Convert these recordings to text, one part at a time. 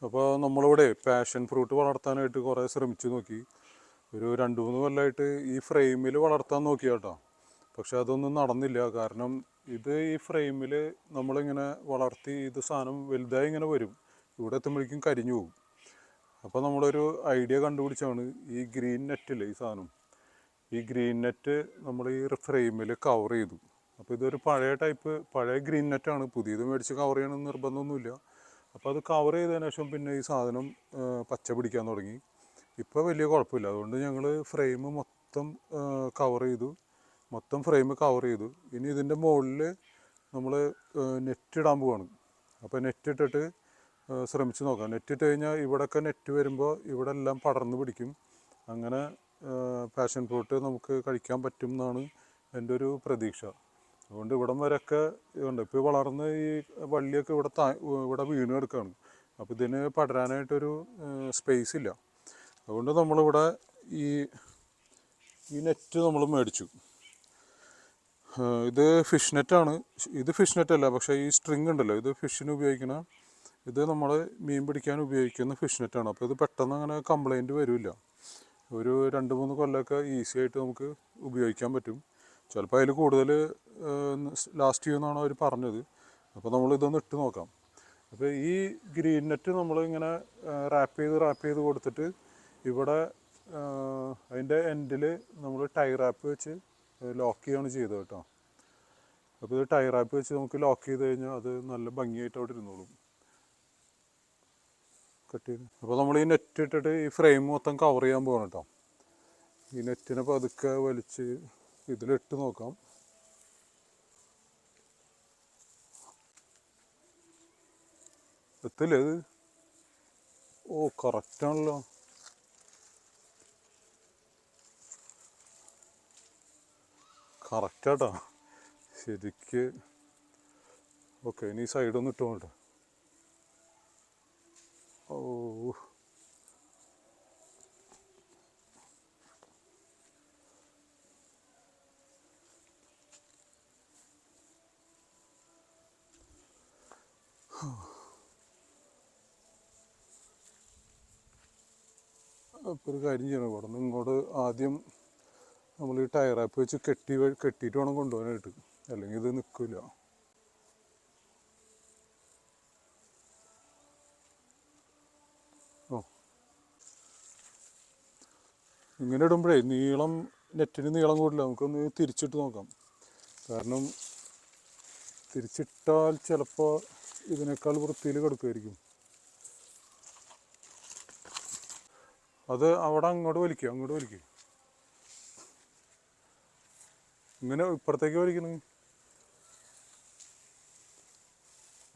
അപ്പോൾ നമ്മളിവിടെ passion fruit വളർത്താനായിട്ട് കുറേ ശ്രമിച്ചു നോക്കി. ഒരു 2-3 കൊല്ലമായിട്ട് ഈ ഫ്രെയിമിൽ വളർത്താൻ നോക്കി കേട്ടോ. പക്ഷെ അതൊന്നും നടന്നില്ല. കാരണം ഇത് ഈ ഫ്രെയിമിൽ നമ്മളിങ്ങനെ വളർത്തി ഇത് സാധനം വലുതായി ഇങ്ങനെ വരും, ഇവിടെ എത്തുമ്പോഴേക്കും കരിഞ്ഞു പോകും. അപ്പോൾ നമ്മളൊരു ഐഡിയ കണ്ടുപിടിച്ചാണ് ഈ ഗ്രീൻ നെറ്റില്ലേ, ഈ സാധനം, ഈ ഗ്രീൻ നെറ്റ് നമ്മൾ ഈ ഫ്രെയിമിൽ കവർ ചെയ്തു. അപ്പോൾ ഇതൊരു പഴയ ഗ്രീൻ നെറ്റാണ്, പുതിയത് മേടിച്ച് കവർ ചെയ്യണമെന്ന് നിർബന്ധമൊന്നുമില്ല. അപ്പോൾ അത് കവർ ചെയ്തതിന് ശേഷം പിന്നെ ഈ സാധനം പച്ച പിടിക്കാൻ തുടങ്ങി. ഇപ്പോൾ വലിയ കുഴപ്പമില്ല. അതുകൊണ്ട് ഞങ്ങൾ ഫ്രെയിം മൊത്തം ഫ്രെയിം കവർ ചെയ്തു. ഇനി ഇതിൻ്റെ മുകളിൽ നമ്മൾ നെറ്റ് ഇടാൻ പോവാണ്. അപ്പോൾ നെറ്റ് ഇട്ടിട്ട് ശ്രമിച്ച് നോക്കാം. നെറ്റ് ഇട്ട് കഴിഞ്ഞാൽ ഇവിടെയൊക്കെ നെറ്റ് വരുമ്പോൾ ഇവിടെ എല്ലാം പടർന്ന് പിടിക്കും. അങ്ങനെ പാഷൻ ഫ്രൂട്ട് നമുക്ക് കഴിക്കാൻ പറ്റും എന്നാണ് എൻ്റെ ഒരു പ്രതീക്ഷ. അതുകൊണ്ട് ഇവിടം വരെയൊക്കെ ഉണ്ട്. ഇപ്പോൾ വളർന്ന് ഈ വള്ളിയൊക്കെ ഇവിടെ വീണ് കിടക്കുകയാണ്. അപ്പോൾ ഇതിന് പടരാനായിട്ടൊരു സ്പേസ് ഇല്ല. അതുകൊണ്ട് നമ്മളിവിടെ ഈ നെറ്റ് നമ്മൾ മേടിച്ചു. ഇത് ഫിഷ് നെറ്റാണ്. ഇത് ഫിഷ് നെറ്റല്ല, പക്ഷേ ഈ സ്ട്രിങ് ഉണ്ടല്ലോ, ഇത് ഫിഷിന് ഉപയോഗിക്കുന്ന, ഇത് നമ്മൾ മീൻ പിടിക്കാൻ ഉപയോഗിക്കുന്ന ഫിഷ് നെറ്റാണ്. അപ്പോൾ ഇത് പെട്ടെന്ന് അങ്ങനെ കംപ്ലൈൻറ്റ് വരില്ല. ഒരു 2-3 കൊല്ലമൊക്കെ ഈസി ആയിട്ട് നമുക്ക് ഉപയോഗിക്കാൻ പറ്റും. ചിലപ്പോൾ അതിൽ കൂടുതൽ ലാസ്റ്റ് ചെയ്യുമെന്നാണ് അവർ പറഞ്ഞത്. അപ്പോൾ നമ്മളിതൊന്ന് ഇട്ട് നോക്കാം. അപ്പോൾ ഈ ഗ്രീൻ നെറ്റ് നമ്മളിങ്ങനെ റാപ്പ് ചെയ്ത് കൊടുത്തിട്ട് ഇവിടെ അതിൻ്റെ എൻഡിൽ നമ്മൾ ടൈ റാപ്പ് വെച്ച് ലോക്ക് ചെയ്യുകയാണ് ചെയ്തത് കേട്ടോ. അപ്പോൾ ഇത് ടൈ റാപ്പ് വെച്ച് നമുക്ക് ലോക്ക് ചെയ്ത് കഴിഞ്ഞാൽ അത് നല്ല ഭംഗിയായിട്ട് അവിടെ ഇരുന്നോളും. കട്ട് ചെയ്ത് അപ്പോൾ നമ്മൾ ഈ നെറ്റ് ഇട്ടിട്ട് ഈ ഫ്രെയിം മൊത്തം കവർ ചെയ്യാൻ പോകണം കേട്ടോ. ഈ നെറ്റിനെ പതുക്കെ വലിച്ച് ഇതിലിട്ട് നോക്കാം. എത്തില്ലേ ഇത്? ഓ, കറക്റ്റാണല്ലോ. കറക്റ്റാട്ടോ, ശരിക്ക്. ഓക്കെ, ഇനി സൈഡൊന്ന് ഇട്ട് നോക്കട്ടെ. ഓ, അപ്പോൾ ഒരു കാര്യം ചെയ്യണം. ഇവിടെ നിന്ന് ഇങ്ങോട്ട് ആദ്യം നമ്മൾ ഈ ടയർ ആപ്പ് വെച്ച് കെട്ടിയിട്ട് വേണം കൊണ്ടുപോകാനായിട്ട്, അല്ലെങ്കിൽ ഇത് നിൽക്കില്ല. ഓ, ഇങ്ങനെ ഇടുമ്പോഴേ നെറ്റിന് നീളം കൂടില്ല. നമുക്കൊന്ന് തിരിച്ചിട്ട് നോക്കാം. കാരണം തിരിച്ചിട്ടാൽ ചിലപ്പോൾ ഇതിനേക്കാൾ വൃത്തിയിൽ കിടക്കുമായിരിക്കും. അത് അവിടെ അങ്ങോട്ട് വലിക്കുക. ഇങ്ങനെ ഇപ്പുറത്തേക്ക് വലിക്കണ.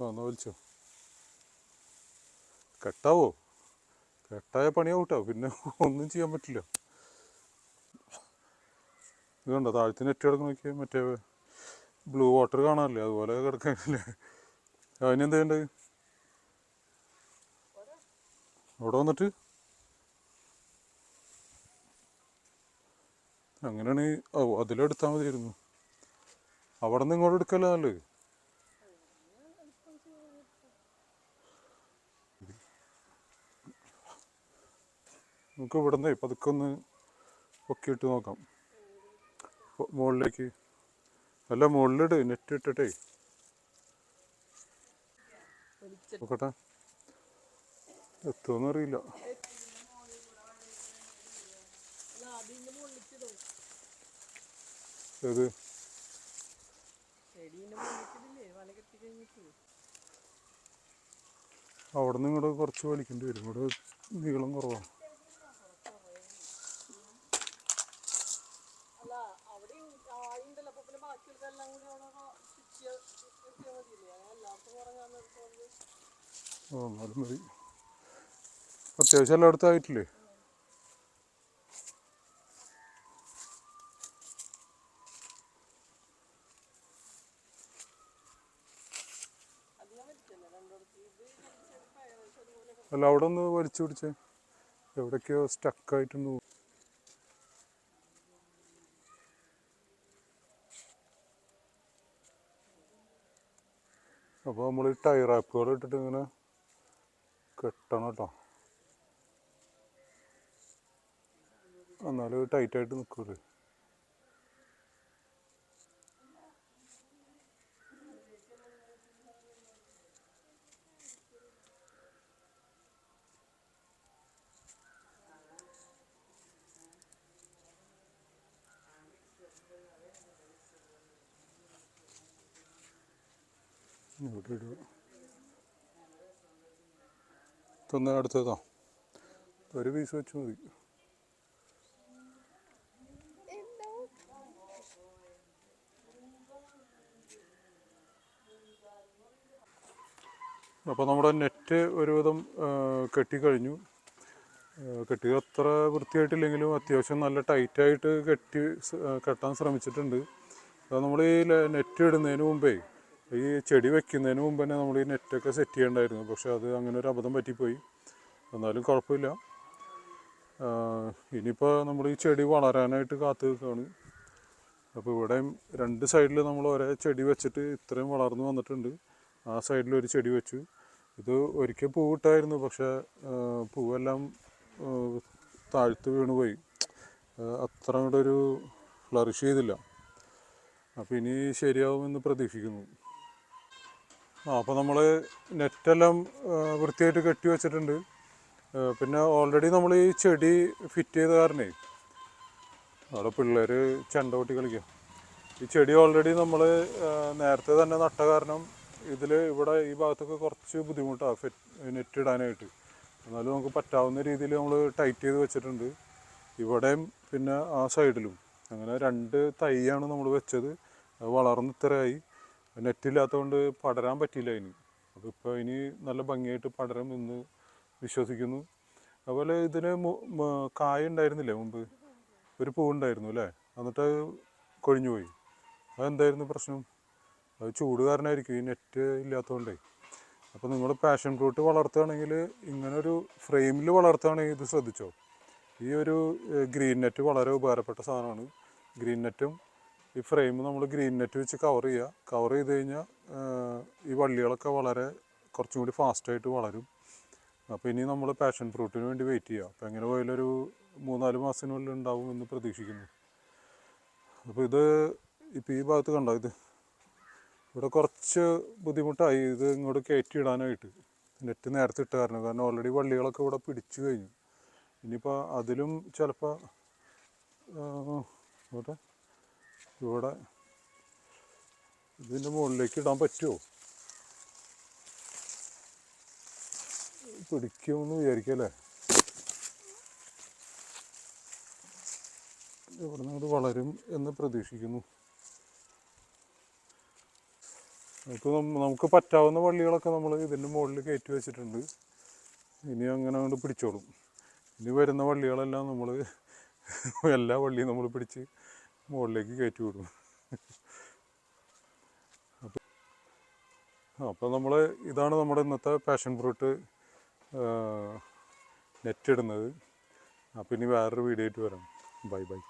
എന്നാ വലിച്ചോ. കെട്ടായ പണിയാവും കേട്ടോ, പിന്നെ ഒന്നും ചെയ്യാൻ പറ്റില്ല. ഇതുണ്ടോ താഴത്ത് നെറ്റ് കിടക്കുന്ന നോക്കിയാൽ, മറ്റേ ബ്ലൂ വാട്ടർ കാണാനല്ലേ, അതുപോലെ കിടക്കാനല്ലേ. അതിനെന്തുണ്ട് അവിടെ വന്നിട്ട്? അങ്ങനെയാണെങ്കിൽ അതിലെടുത്താൽ മതിയായിരുന്നു. അവിടെ നിന്ന് ഇങ്ങോട്ട് എടുക്കല്ലോ നല്ലത്. നമുക്ക് ഇവിടെ നിന്ന് പതുക്കെ ഒന്ന് പൊക്കിയിട്ട് നോക്കാം. മുകളിലേക്ക് അല്ല, മുകളിലിട്, നെറ്റ് ഇട്ടിട്ടേ നോക്കട്ടെ, എത്തുമെന്ന് അറിയില്ല. ഏത് അവിടെ നിന്ന് ഇങ്ങോട്ട് കുറച്ച് വലിക്കേണ്ടി വരും. ഇവിടെ നീളം കുറവാണ്. എന്നാലും മതി. അത്യാവശ്യം എല്ലായിടത്തും ആയിട്ടില്ലേ? അല്ല, അവിടെ ഒന്ന് വലിച്ചു പിടിച്ചേ, എവിടേക്കോ സ്റ്റക്കായിട്ടുണ്ട്. അപ്പോൾ നമ്മൾ ഈ ടയർ ആപ്പുകൾ ഇട്ടിട്ട് ഇങ്ങനെ കെട്ടണം കേട്ടോ, എന്നാലും ടൈറ്റായിട്ട് നിൽക്കൂലേ. ഇവിടെ ഇടുക, തന്നെ അടുത്തതാ, ഒരു പീസ് വെച്ച് മതി. അപ്പോൾ നമ്മുടെ നെറ്റ് ഒരുവിധം കെട്ടിക്കഴിഞ്ഞു. കെട്ടി അത്ര വൃത്തിയായിട്ടില്ലെങ്കിലും അത്യാവശ്യം നല്ല ടൈറ്റായിട്ട് കെട്ടാൻ ശ്രമിച്ചിട്ടുണ്ട്. അത് നമ്മൾ ഈ നെറ്റ് ഇടുന്നതിന് മുമ്പേ, ഈ ചെടി വെക്കുന്നതിന് മുമ്പ് തന്നെ നമ്മൾ ഈ നെറ്റൊക്കെ സെറ്റ് ചെയ്യേണ്ടായിരുന്നു. പക്ഷെ അത് അങ്ങനെ ഒരു അബദ്ധം പറ്റിപ്പോയി. എന്നാലും കുഴപ്പമില്ല. ഇനിയിപ്പോൾ നമ്മൾ ഈ ചെടി വളരാനായിട്ട് കാത്തു നിൽക്കുകയാണ്. അപ്പോൾ ഇവിടെയും രണ്ട് സൈഡിൽ നമ്മൾ ഒരേ ചെടി വെച്ചിട്ട് ഇത്രയും വളർന്നു വന്നിട്ടുണ്ട്. ആ സൈഡിൽ ഒരു ചെടി വെച്ചു. ഇത് ഒരിക്കൽ പൂവിട്ടായിരുന്നു, പക്ഷേ പൂവെല്ലാം താഴ്ത്ത് വീണുപോയി. അത്ര കൂടെ ഒരു ഫ്ലറിഷ് ചെയ്തില്ല. അപ്പോൾ ഇനി ശരിയാവുമെന്ന് പ്രതീക്ഷിക്കുന്നു. അപ്പോൾ നമ്മൾ നെറ്റെല്ലാം വൃത്തിയായിട്ട് കെട്ടി വെച്ചിട്ടുണ്ട്. പിന്നെ ഓൾറെഡി നമ്മൾ ഈ ചെടി ഫിറ്റ് ചെയ്ത കാരണേ, അവിടെ പിള്ളേർ ചെണ്ട കൊട്ടി കളിക്കുക. ഈ ചെടി ഓൾറെഡി നമ്മൾ നേരത്തെ തന്നെ നട്ട കാരണം ഇവിടെ ഈ ഭാഗത്തൊക്കെ കുറച്ച് ബുദ്ധിമുട്ടാണ് നെറ്റ് ഇടാനായിട്ട്. എന്നാലും നമുക്ക് പറ്റാവുന്ന രീതിയിൽ നമ്മൾ ടൈറ്റ് ചെയ്ത് വെച്ചിട്ടുണ്ട്, ഇവിടെയും പിന്നെ ആ സൈഡിലും. അങ്ങനെ 2 തൈയാണ് നമ്മൾ വെച്ചത്. അത് വളർന്ന് ഇത്രയായി. നെറ്റില്ലാത്തതുകൊണ്ട് പടരാൻ പറ്റിയില്ല അതിന്. അപ്പോൾ ഇപ്പോൾ ഇനി നല്ല ഭംഗിയായിട്ട് പടരും എന്ന് വിശ്വസിക്കുന്നു. അതുപോലെ ഇതിന് കായ ഉണ്ടായിരുന്നില്ലേ മുമ്പ്, ഒരു പൂവുണ്ടായിരുന്നു അല്ലേ, എന്നിട്ട് കൊഴിഞ്ഞു പോയി. അതെന്തായിരുന്നു പ്രശ്നം? അത് ചൂട് കാരണമായിരിക്കും, ഈ നെറ്റ് ഇല്ലാത്തതുകൊണ്ടേ. അപ്പോൾ നിങ്ങൾ പാഷൻ ഫ്രൂട്ട് വളർത്തുകയാണെങ്കിൽ, ഇങ്ങനൊരു ഫ്രെയിമിൽ വളർത്തുകയാണെങ്കിൽ ഇത് ശ്രദ്ധിച്ചോ. ഈ ഒരു ഗ്രീൻ നെറ്റ് വളരെ ഉപകാരപ്പെട്ട സാധനമാണ്. ഗ്രീൻ നെറ്റും ഈ ഫ്രെയിം നമ്മൾ ഗ്രീൻ നെറ്റ് വെച്ച് കവർ ചെയ്ത് കഴിഞ്ഞാൽ ഈ വള്ളികളൊക്കെ കുറച്ചും കൂടി ഫാസ്റ്റായിട്ട് വളരും. അപ്പോൾ ഇനി നമ്മൾ പാഷൻ ഫ്രൂട്ടിന് വേണ്ടി വെയിറ്റ് ചെയ്യുക. അപ്പോൾ എങ്ങനെ പോയാലും ഒരു 3-4 മാസത്തിനുള്ളിൽ ഉണ്ടാവും എന്ന് പ്രതീക്ഷിക്കുന്നു. അപ്പോൾ ഇപ്പോൾ ഈ ഭാഗത്ത് കണ്ടോ, ഇവിടെ കുറച്ച് ബുദ്ധിമുട്ടായി ഇത് ഇങ്ങോട്ട് കയറ്റിയിടാനായിട്ട്, നെറ്റ് നേരത്തെ ഇട്ട കാരണം ഓൾറെഡി വള്ളികളൊക്കെ ഇവിടെ പിടിച്ചു കഴിഞ്ഞു. ഇനിയിപ്പോൾ അതിലും ചിലപ്പോൾ ഇവിടെ ഇതിൻ്റെ മുകളിലേക്ക് ഇടാൻ പറ്റുമോ, പിടിക്കുമെന്ന് വിചാരിക്കല്ലേ. ഇവിടെ നിന്ന് അത് വളരും എന്ന് പ്രതീക്ഷിക്കുന്നു. നമുക്ക് പറ്റാവുന്ന വള്ളികളൊക്കെ നമ്മൾ ഇതിൻ്റെ മുകളിൽ കയറ്റി വെച്ചിട്ടുണ്ട്. ഇനി അങ്ങനെ കൊണ്ട് പിടിച്ചോളും. ഇനി വരുന്ന വള്ളികളെല്ലാം നമ്മൾ എല്ലാ വള്ളിയും നമ്മൾ പിടിച്ച് മുകളിലേക്ക് കയറ്റി വിടും. അപ്പോൾ ഇതാണ് നമ്മുടെ ഇന്നത്തെ പാഷൻ ഫ്രൂട്ട് നെറ്റ് ഇടുന്നത്. അപ്പോൾ ഇനി വേറൊരു വീഡിയോ ആയിട്ട് വരാം. Bye bye.